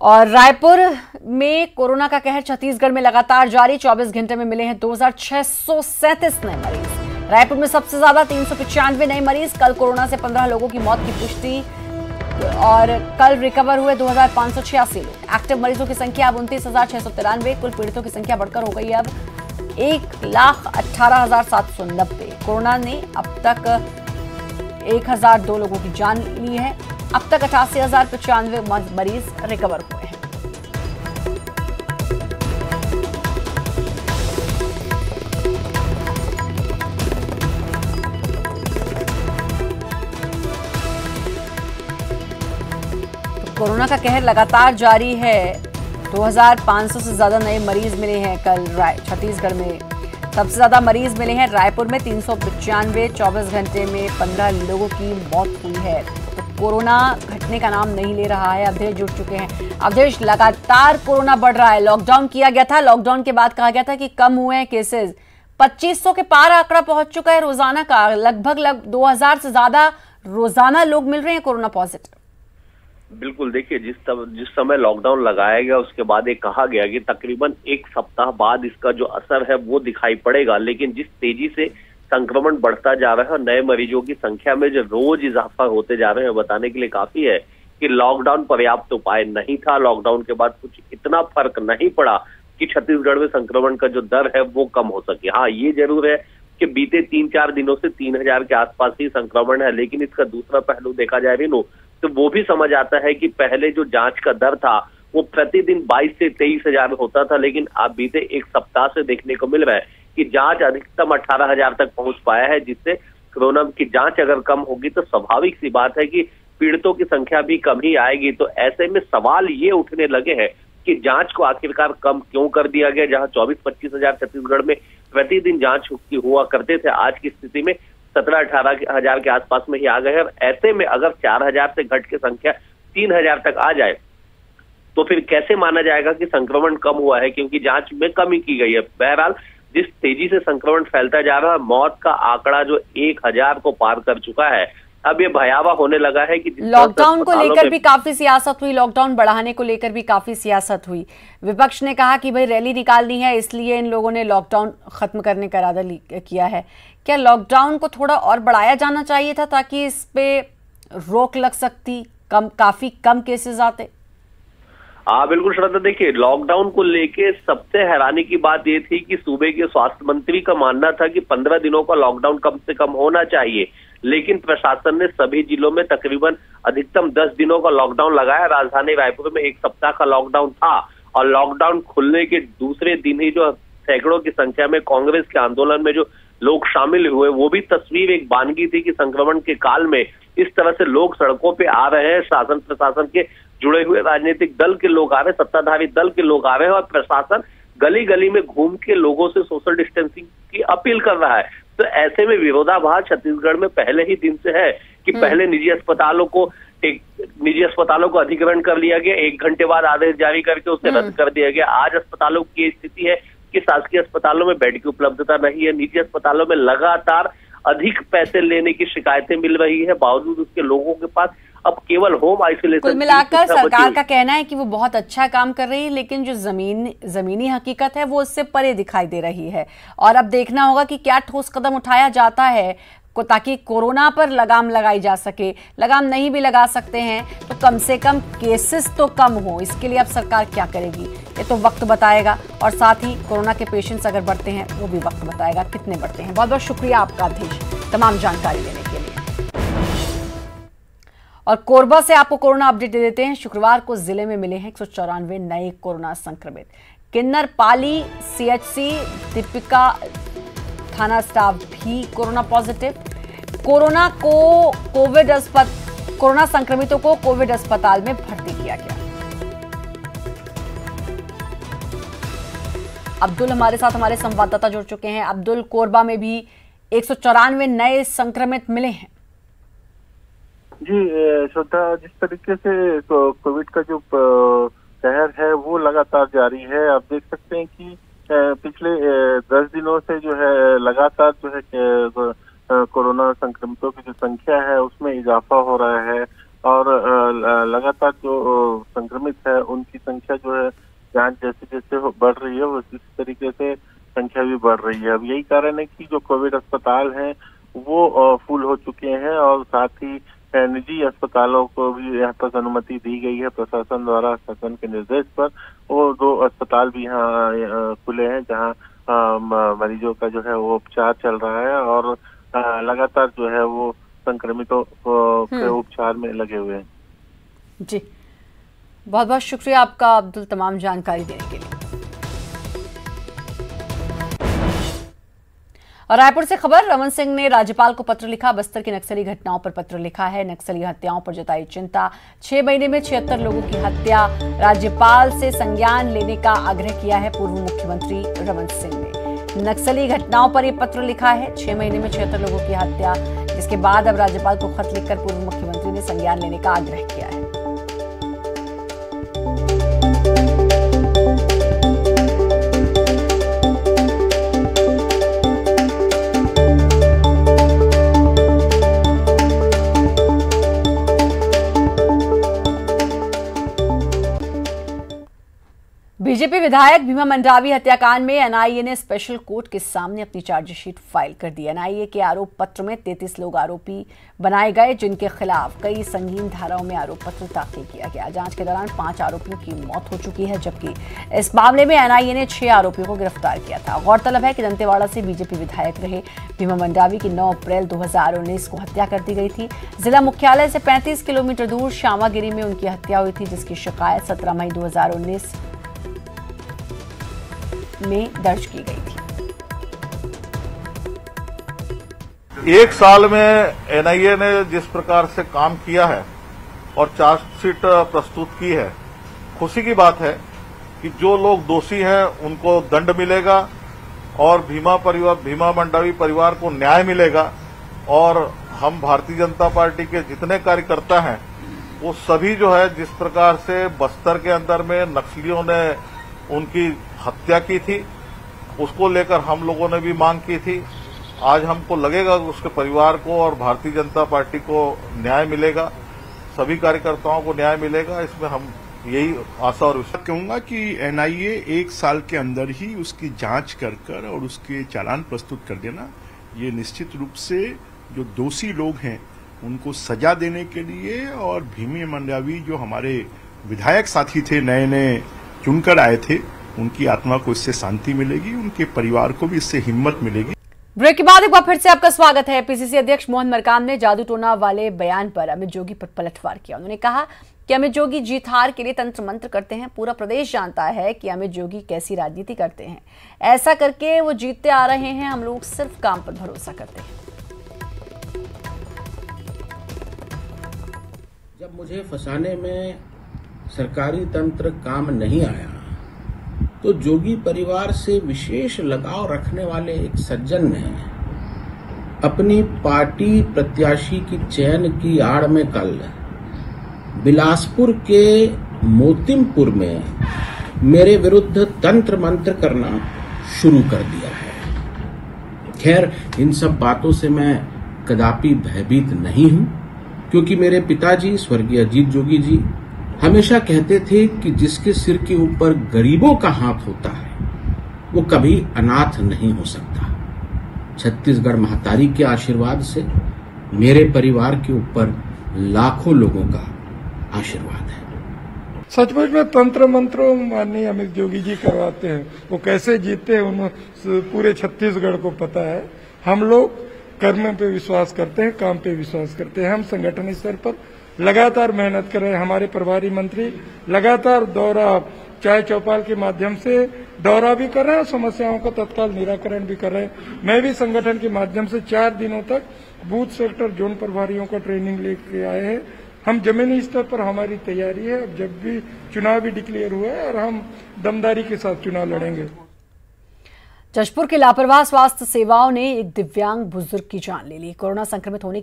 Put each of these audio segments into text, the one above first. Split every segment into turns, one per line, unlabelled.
और रायपुर में कोरोना का कहर छत्तीसगढ़ में लगातार जारी। 24 घंटे में मिले हैं 2637 नए मरीज। रायपुर में सबसे ज्यादा 395 नए मरीज। कल कोरोना से 15 लोगों की मौत की पुष्टि और कल रिकवर हुए 2586 लोग। एक्टिव मरीजों की संख्या अब 29,693। कुल पीड़ितों की संख्या बढ़कर हो गई अब 1,18,790। कोरोना ने अब तक 1002 लोगों की जान ली है। अब तक 88,095 मरीज रिकवर हुए हैं। तो कोरोना का कहर लगातार जारी है। 2,500 से ज्यादा नए मरीज मिले हैं कल छत्तीसगढ़ में। सबसे ज्यादा मरीज मिले हैं रायपुर में 395। 24 घंटे में 15 लोगों की मौत हुई है। तो कोरोना घटने का नाम नहीं ले रहा है। अवधेश जुड़ चुके हैं। अवधेश, लगातार कोरोना बढ़ रहा है। लॉकडाउन किया गया था, लॉकडाउन के बाद कहा गया था कि कम हुए हैं केसेस। 2500 के पार आंकड़ा पहुंच चुका है रोजाना का। लगभग 2000 से ज्यादा रोजाना लोग मिल रहे हैं कोरोना पॉजिटिव।
बिल्कुल, देखिए जिस समय लॉकडाउन लगाया गया उसके बाद ये कहा गया कि तकरीबन एक सप्ताह बाद इसका जो असर है वो दिखाई पड़ेगा, लेकिन जिस तेजी से संक्रमण बढ़ता जा रहा है और नए मरीजों की संख्या में जो रोज इजाफा होते जा रहे हैं, बताने के लिए काफी है कि लॉकडाउन पर्याप्त उपाय नहीं था। लॉकडाउन के बाद कुछ इतना फर्क नहीं पड़ा कि छत्तीसगढ़ में संक्रमण का जो दर है वो कम हो सके। हाँ, ये जरूर है कि बीते 3-4 दिनों से 3000 के आसपास ही संक्रमण है, लेकिन इसका दूसरा पहलू देखा जाए रेनू तो वो भी समझ आता है कि पहले जो जांच का दर था वो प्रतिदिन 22 से 23 हजार होता था, लेकिन अब बीते एक सप्ताह से देखने को मिल रहा है कि जांच अधिकतम 18,000 तक पहुंच पाया है, जिससे कोरोना की जांच अगर कम होगी तो स्वाभाविक सी बात है कि पीड़ितों की संख्या भी कम ही आएगी। तो ऐसे में सवाल ये उठने लगे हैं कि जांच को आखिरकार कम क्यों कर दिया गया। जहां 24-25 हजार छत्तीसगढ़ में प्रतिदिन जांच हुआ करते थे, आज की स्थिति में 17-18 हजार के आसपास में ही आ गए हैं। ऐसे में अगर 4,000 से घट के संख्या 3,000 तक आ जाए तो फिर कैसे माना जाएगा कि संक्रमण कम हुआ है, क्योंकि जांच में कमी की गई है। बहरहाल जिस तेजी से संक्रमण फैलता जा रहा है, मौत का आंकड़ा जो 1,000 को पार कर चुका है, अब ये भयावह होने लगा है कि
लॉकडाउन को लेकर भी काफी सियासत हुई। लॉकडाउन बढ़ाने को लेकर भी काफी सियासत हुई। विपक्ष ने कहा कि भाई रैली निकालनी है, इसलिए इन लोगों ने लॉकडाउन खत्म करने का इरादा किया है। क्या लॉकडाउन को थोड़ा और बढ़ाया जाना चाहिए था ताकि इस पे रोक लग सकती, काफी कम केसेस आते?
हाँ बिल्कुल श्रद्धा, देखिए लॉकडाउन को लेके सबसे हैरानी की बात ये थी कि सूबे के स्वास्थ्य मंत्री का मानना था कि 15 दिनों का लॉकडाउन कम से कम होना चाहिए, लेकिन प्रशासन ने सभी जिलों में तकरीबन अधिकतम 10 दिनों का लॉकडाउन लगाया। राजधानी रायपुर में एक सप्ताह का लॉकडाउन था और लॉकडाउन खुलने के दूसरे दिन ही जो सैकड़ों की संख्या में कांग्रेस के आंदोलन में जो लोग शामिल हुए, वो भी तस्वीर एक वानगी थी कि संक्रमण के काल में इस तरह से लोग सड़कों पे आ रहे हैं। शासन प्रशासन के जुड़े हुए राजनीतिक दल के लोग आ रहे हैं, सत्ताधारी दल के लोग आ रहे हैं और प्रशासन गली गली में घूम के लोगों से सोशल डिस्टेंसिंग की अपील कर रहा है। तो ऐसे में विरोधाभास छत्तीसगढ़ में पहले ही दिन से है कि पहले निजी अस्पतालों को अधिग्रहण कर लिया गया, 1 घंटे बाद आदेश जारी करके उसे रद्द कर दिया गया। आज अस्पतालों की स्थिति है कि शासकीय अस्पतालों में बेड की उपलब्धता नहीं है। निजी अस्पतालों में लगातार अधिक पैसे लेने की शिकायतें मिल रही है, बावजूद उसके लोगों के पास अब केवल होम आइसोलेशन।
कुल मिलाकर सरकार का कहना है कि वो बहुत अच्छा काम कर रही है, लेकिन जो जमीनी हकीकत है वो उससे परे दिखाई दे रही है। और अब देखना होगा कि क्या ठोस कदम उठाया जाता है ताकि कोरोना पर लगाम लगाई जा सके। लगाम नहीं भी लगा सकते हैं तो कम से कम केसेस तो कम हो। इसके लिए अब सरकार क्या करेगी ये तो वक्त बताएगा, और साथ ही कोरोना के पेशेंट्स अगर बढ़ते हैं वो भी वक्त बताएगा कितने बढ़ते हैं। बहुत बहुत शुक्रिया आपका अध्यक्ष तमाम जानकारी देने के लिए। और कोरबा से आपको कोरोना अपडेट दे देते हैं। शुक्रवार को जिले में मिले हैं 194 नए कोरोना संक्रमित। किन्नर पाली सीएचसी दीपिका थाना स्टाफ भी कोरोना पॉजिटिव। कोरोना संक्रमितों को कोविड अस्पताल में भर्ती किया गया। अब्दुल हमारे साथ हमारे संवाददाता जुड़ चुके हैं। अब्दुल, कोरबा में भी 194 नए संक्रमित मिले हैं।
जी श्रद्धा, जिस तरीके से कोविड का जो कहर है वो लगातार जारी है। आप देख सकते हैं कि पिछले 10 दिनों से जो है लगातार जो है कोरोना संक्रमितों की जो संख्या है उसमें इजाफा हो रहा है और लगातार जो संक्रमित है उनकी संख्या जो है जांच जैसे जैसे बढ़ रही है उसी तरीके से संख्या भी बढ़ रही है। अब यही कारण है कि जो कोविड अस्पताल हैं वो फुल हो चुके हैं और साथ ही निजी अस्पतालों को भी यहाँ तक अनुमति दी गई है प्रशासन द्वारा, शासन के निर्देश पर। वो 2 अस्पताल भी यहाँ खुले हैं जहाँ मरीजों का जो है वो उपचार चल रहा है और लगातार जो है वो संक्रमितों के उपचार में लगे हुए हैं।
जी, बहुत बहुत शुक्रिया आपका अब्दुल तमाम जानकारी देने के लिए। और रायपुर से खबर, रमन सिंह ने राज्यपाल को पत्र लिखा। बस्तर की नक्सली घटनाओं पर पत्र लिखा है। नक्सली हत्याओं पर जताई चिंता। 6 महीने में 76 लोगों की हत्या। राज्यपाल से संज्ञान लेने का आग्रह किया है पूर्व मुख्यमंत्री रमन सिंह ने। नक्सली घटनाओं पर यह पत्र लिखा है। 6 महीने में 76 लोगों की हत्या, जिसके बाद अब राज्यपाल को खत लिखकर पूर्व मुख्यमंत्री ने संज्ञान लेने का आग्रह किया है। बीजेपी विधायक भीमा मंडावी हत्याकांड में एनआईए ने स्पेशल कोर्ट के सामने अपनी चार्जशीट फाइल कर दी। एनआईए के आरोप पत्र में 33 लोग आरोपी बनाए गए, जिनके खिलाफ कई संगीन धाराओं में आरोप पत्र दाखिल किया गया। जांच के दौरान 5 आरोपियों की मौत हो चुकी है, जबकि इस मामले में एनआईए ने 6 आरोपियों को गिरफ्तार किया था। गौरतलब है कि दंतेवाड़ा से बीजेपी विधायक रहे भीमा मंडावी की 9 अप्रैल 2019 को हत्या कर दी गई थी। जिला मुख्यालय से 35 किलोमीटर दूर श्यामागिरी में उनकी हत्या हुई थी, जिसकी शिकायत 17 मई 2019 में दर्ज की गई थी।
1 साल में एनआईए ने जिस प्रकार से काम किया है और चार्जशीट प्रस्तुत की है, खुशी की बात है कि जो लोग दोषी हैं उनको दंड मिलेगा और भीमा मंडावी परिवार को न्याय मिलेगा। और हम भारतीय जनता पार्टी के जितने कार्यकर्ता हैं वो सभी जो है, जिस प्रकार से बस्तर के अंदर में नक्सलियों ने उनकी हत्या की थी, उसको लेकर हम लोगों ने भी मांग की थी। आज हमको लगेगा कि उसके परिवार को और भारतीय जनता पार्टी को न्याय मिलेगा, सभी कार्यकर्ताओं को न्याय मिलेगा। इसमें हम यही आशा और विश्वास
कहूंगा कि एनआईए 1 साल के अंदर ही उसकी जांच कर और उसके चालान प्रस्तुत कर देना, ये निश्चित रूप से जो दोषी लोग हैं उनको सजा देने के लिए, और भीमा मंडावी जो हमारे विधायक साथी थे, नए नए चुनकर आए थे, उनकी आत्मा को इससे शांति मिलेगी, उनके परिवार को भी इससे हिम्मत मिलेगी।
ब्रेक के बाद एक बार फिर से आपका स्वागत है। पीसीसी अध्यक्ष मोहन मरकाम ने जादू टोना वाले बयान पर अमित जोगी पर पलटवार किया। उन्होंने कहा कि अमित जोगी जीत हार के लिए तंत्र मंत्र करते हैं। पूरा प्रदेश जानता है कि अमित जोगी कैसी राजनीति करते हैं। ऐसा करके वो जीतते आ रहे हैं। हम लोग सिर्फ काम पर भरोसा करते हैं।
जब मुझे फंसाने में सरकारी तंत्र काम नहीं आया तो जोगी परिवार से विशेष लगाव रखने वाले एक सज्जन ने अपनी पार्टी प्रत्याशी की चयन की आड़ में कल बिलासपुर के मोतिमपुर में मेरे विरुद्ध तंत्र मंत्र करना शुरू कर दिया है। खैर, इन सब बातों से मैं कदापि भयभीत नहीं हूं, क्योंकि मेरे पिताजी स्वर्गीय अजीत जोगी जी हमेशा कहते थे कि जिसके सिर के ऊपर गरीबों का हाथ होता है वो कभी अनाथ नहीं हो सकता। छत्तीसगढ़ महतारी के आशीर्वाद से मेरे परिवार के ऊपर लाखों लोगों का आशीर्वाद है।
सचमुच में तंत्र मंत्र माननीय अमित जोगी जी करवाते हैं। वो कैसे जीते हैं उन पूरे छत्तीसगढ़ को पता है। हम लोग कर्म पे विश्वास करते हैं, काम पे विश्वास करते हैं। हम संगठन स्तर पर लगातार मेहनत कर रहे हैं। हमारे प्रभारी मंत्री लगातार दौरा, चाय चौपाल के माध्यम से दौरा भी कर रहे हैं, समस्याओं का तत्काल निराकरण भी कर रहे हैं। मैं भी संगठन के माध्यम से 4 दिनों तक बूथ सेक्टर जोन प्रभारियों का ट्रेनिंग लेके आए हैं। हम जमीनी स्तर पर हमारी तैयारी है। अब जब भी चुनाव भी डिक्लेयर हुआ है और हम दमदारी के साथ चुनाव लड़ेंगे।
जशपुर के लापरवाह स्वास्थ्य सेवाओं ने एक दिव्यांग बुजुर्ग की जान ले ली। कोरोना संक्रमित होने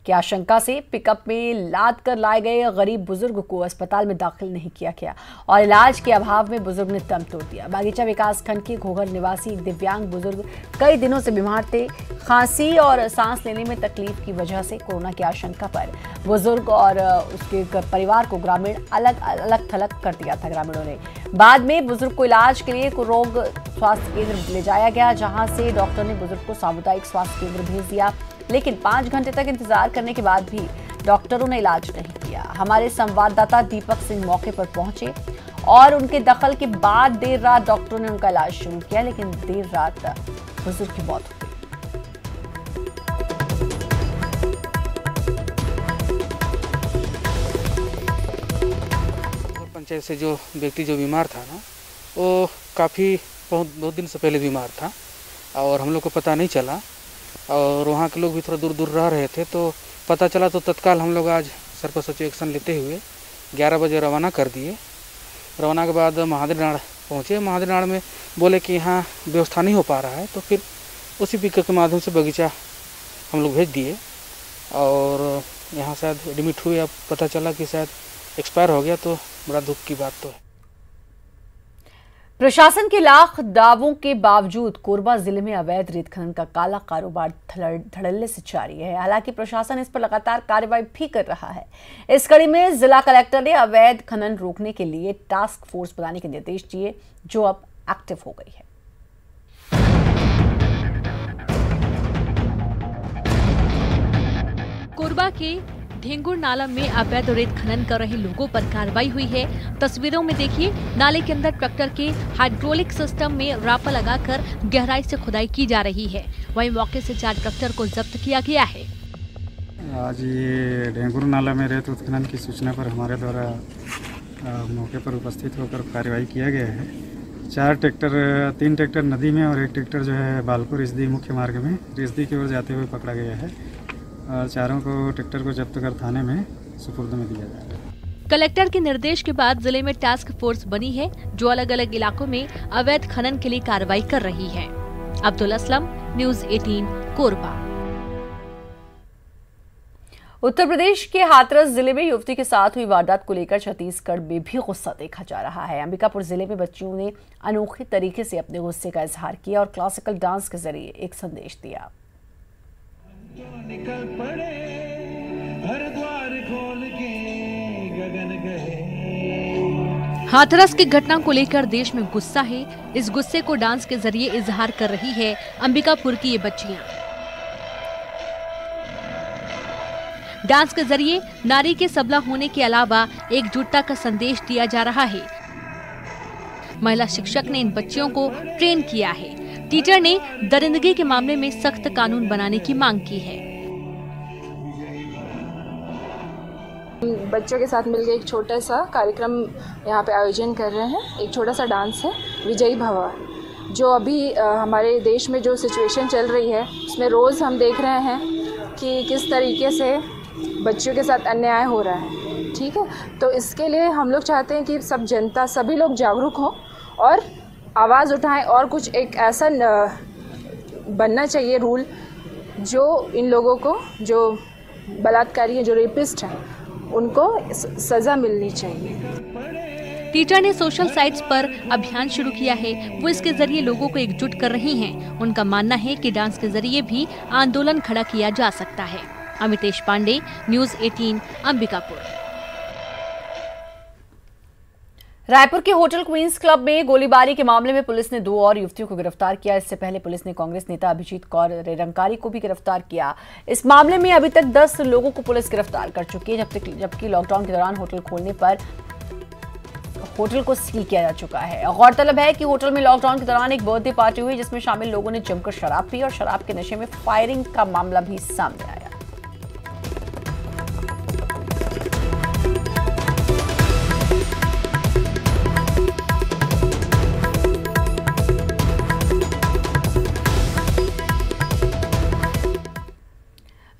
की आशंका से पिकअप में लाद कर लाए गए गरीब बुजुर्ग को अस्पताल में दाखिल नहीं किया गया और इलाज के अभाव में बुजुर्ग ने दम तोड़ दिया। बागीचा विकासखंड के घोघर निवासी एक दिव्यांग बुजुर्ग कई दिनों से बीमार थे। खांसी और सांस लेने में तकलीफ की वजह से कोरोना की आशंका पर बुजुर्ग और उसके परिवार को ग्रामीण अलग थलग कर दिया था। ग्रामीणों ने बाद में बुजुर्ग को इलाज के लिए रोग स्वास्थ्य केंद्र ले जाया गया, जहां से डॉक्टर ने बुजुर्ग को सामुदायिक स्वास्थ्य केंद्र भेज दिया, लेकिन 5 घंटे तक इंतजार करने के बाद भी डॉक्टरों ने इलाज नहीं किया। हमारे संवाददाता दीपक सिंह मौके पर पहुंचे और उनके दखल के बाद देर रात डॉक्टरों ने उनका इलाज शुरू किया, लेकिन देर रात बुजुर्ग की मौत हो गई।
पंचायत से जो व्यक्ति जो बीमार था ना, वो काफ़ी बहुत दिन से पहले बीमार था और हम लोग को पता नहीं चला और वहाँ के लोग भी थोड़ा दूर दूर रह रहे थे, तो पता चला तो तत्काल हम लोग आज सर पर सचिव एक्शन लेते हुए 11 बजे रवाना कर दिए। रवाना के बाद महादेवनाड़ पहुँचे। महादेवनाड़ में बोले कि यहाँ व्यवस्था नहीं हो पा रहा है, तो फिर उसी पिकअप के माध्यम से बगीचा हम लोग भेज दिए और यहाँ शायद एडमिट हुए। अब पता चला कि शायद एक्सपायर हो गया, तो बड़ा दुख की बात तो है।
प्रशासन के लाख दावों के बावजूद कोरबा जिले में अवैध रेत खनन का काला कारोबार धड़ल्ले से जारी है। हालांकि प्रशासन इस पर लगातार कार्रवाई भी कर रहा है। इस कड़ी में जिला कलेक्टर ने अवैध खनन रोकने के लिए टास्क फोर्स बनाने के निर्देश दिए, जो अब एक्टिव हो गई है।
कोरबा के ढेंगुर नाला में अवैध रेत खनन कर रहे लोगों पर कार्रवाई हुई है। तस्वीरों में देखिए, नाले के अंदर ट्रैक्टर के हाइड्रोलिक सिस्टम में रापा लगाकर गहराई से खुदाई की जा रही है। वहीं मौके से 4 ट्रैक्टर को जब्त किया गया है।
आज ये ढेंगुर नाला में रेत उत्खनन की सूचना पर हमारे द्वारा मौके पर उपस्थित होकर कार्रवाई किया गया है। 3 ट्रैक्टर नदी में और 1 ट्रैक्टर जो है बालपुर रिसदी मुख्य मार्ग में रिसदी की ओर जाते हुए पकड़ा गया है और चारों को ट्रैक्टर को जब्त कर थाने में सुपुर्द में दिया जा रहा है।
कलेक्टर के निर्देश के बाद जिले में टास्क फोर्स बनी है, जो अलग अलग इलाकों में अवैध खनन के लिए कार्रवाई कर रही है। अब्दुल असलम, न्यूज़ 18, कोरबा।
उत्तर प्रदेश के हाथरस जिले में युवती के साथ हुई वारदात को लेकर छत्तीसगढ़ में भी गुस्सा देखा जा रहा है। अंबिकापुर जिले में बच्चियों ने अनोखे तरीके से अपने गुस्से का इजहार किया और क्लासिकल डांस के जरिए एक संदेश दिया।
निकल पड़े हर द्वार खोल के गगन गए।
हाथरस की घटना को लेकर देश में गुस्सा है। इस गुस्से को डांस के जरिए इजहार कर रही है अंबिकापुर की ये बच्चियां। डांस के जरिए नारी के सबला होने के अलावा एकजुटता का संदेश दिया जा रहा है। महिला शिक्षक ने इन बच्चियों को ट्रेन किया है। टीचर ने दरिंदगी के मामले में सख्त कानून बनाने की मांग की है।
बच्चों के साथ मिलकर एक छोटा सा कार्यक्रम यहाँ पे आयोजन कर रहे हैं। एक छोटा सा डांस है विजयी भवा, जो अभी हमारे देश में जो सिचुएशन चल रही है उसमें रोज़ हम देख रहे हैं कि किस तरीके से बच्चों के साथ अन्याय हो रहा है। ठीक है, तो इसके लिए हम लोग चाहते हैं कि सब जनता, सभी लोग जागरूक हों और आवाज़ उठाएं और कुछ एक ऐसा बनना चाहिए रूल जो इन लोगों को, जो बलात्कारी हैं, जो रेपिस्ट हैं, उनको सज़ा मिलनी चाहिए।
टीचर ने सोशल साइट्स पर अभियान शुरू किया है। वो इसके जरिए लोगों को एकजुट कर रही हैं। उनका मानना है कि डांस के जरिए भी आंदोलन खड़ा किया जा सकता है। अमितेश पांडे, न्यूज़ 18, अंबिकापुर।
रायपुर के होटल क्वींस क्लब में गोलीबारी के मामले में पुलिस ने 2 और युवतियों को गिरफ्तार किया। इससे पहले पुलिस ने कांग्रेस नेता अभिजीत कौर रेरंकारी को भी गिरफ्तार किया। इस मामले में अभी तक 10 लोगों को पुलिस गिरफ्तार कर चुकी है, जबकि लॉकडाउन के दौरान होटल खोलने पर होटल को सील किया जा चुका है। गौरतलब है कि होटल में लॉकडाउन के दौरान एक बर्थडे पार्टी हुई, जिसमें शामिल लोगों ने जमकर शराब पी और शराब के नशे में फायरिंग का मामला भी सामने आया।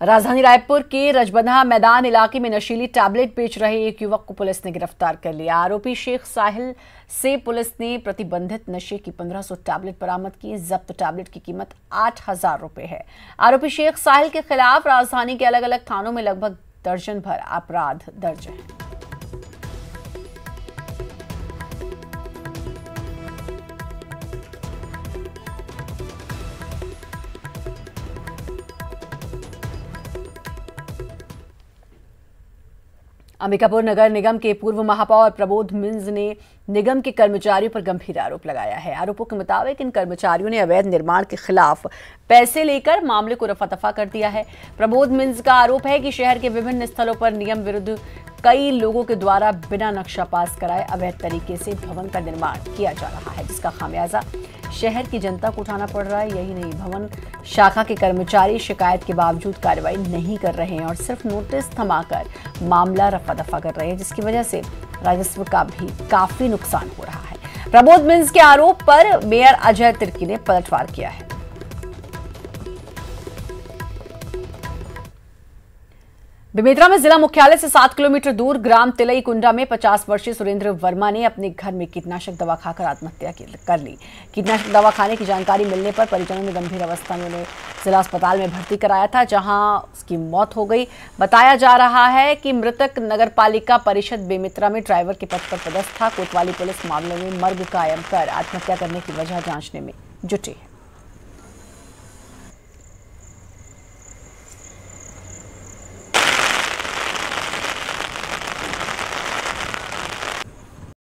राजधानी रायपुर के रजबंधा मैदान इलाके में नशीली टैबलेट बेच रहे एक युवक को पुलिस ने गिरफ्तार कर लिया। आरोपी शेख साहिल से पुलिस ने प्रतिबंधित नशे की 1500 टैबलेट बरामद की। जब्त टैबलेट की कीमत 8000 रुपए है। आरोपी शेख साहिल के खिलाफ राजधानी के अलग अलग थानों में लगभग दर्जन भर अपराध दर्ज है। अंबिकापुर नगर निगम के पूर्व महापौर प्रबोध मिंज ने निगम के कर्मचारियों पर गंभीर आरोप लगाया है। आरोपों के मुताबिक इन कर्मचारियों ने अवैध निर्माण के खिलाफ पैसे लेकर मामले को रफा-दफा कर दिया है। प्रबोध मिंज का आरोप है कि शहर के विभिन्न स्थलों पर नियम विरुद्ध कई लोगों के द्वारा बिना नक्शा पास कराए अवैध तरीके से भवन का निर्माण किया जा रहा है, जिसका खामियाजा शहर की जनता को उठाना पड़ रहा है। यही नहीं, भवन शाखा के कर्मचारी शिकायत के बावजूद कार्रवाई नहीं कर रहे हैं और सिर्फ नोटिस थमाकर मामला रफा-दफा कर रहे हैं, जिसकी वजह से राजस्व का भी काफी नुकसान हो रहा है। प्रबोध मिंज के आरोप पर मेयर अजय तिर्की ने पलटवार किया है। बेमेतरा में जिला मुख्यालय से 7 किलोमीटर दूर ग्राम तिलई कुंडा में 50 वर्षीय सुरेंद्र वर्मा ने अपने घर में कीटनाशक दवा खाकर आत्महत्या कर ली। कीटनाशक दवा खाने की जानकारी मिलने पर परिजनों ने गंभीर अवस्था में उन्हें जिला अस्पताल में भर्ती कराया था, जहां उसकी मौत हो गई। बताया जा रहा है कि मृतक नगरपालिका परिषद बेमेतरा में ड्राइवर के पद पर पदस्थ था। कोतवाली पुलिस मामले में मर्ग कायम कर आत्महत्या करने की वजह जांचने में जुटी है।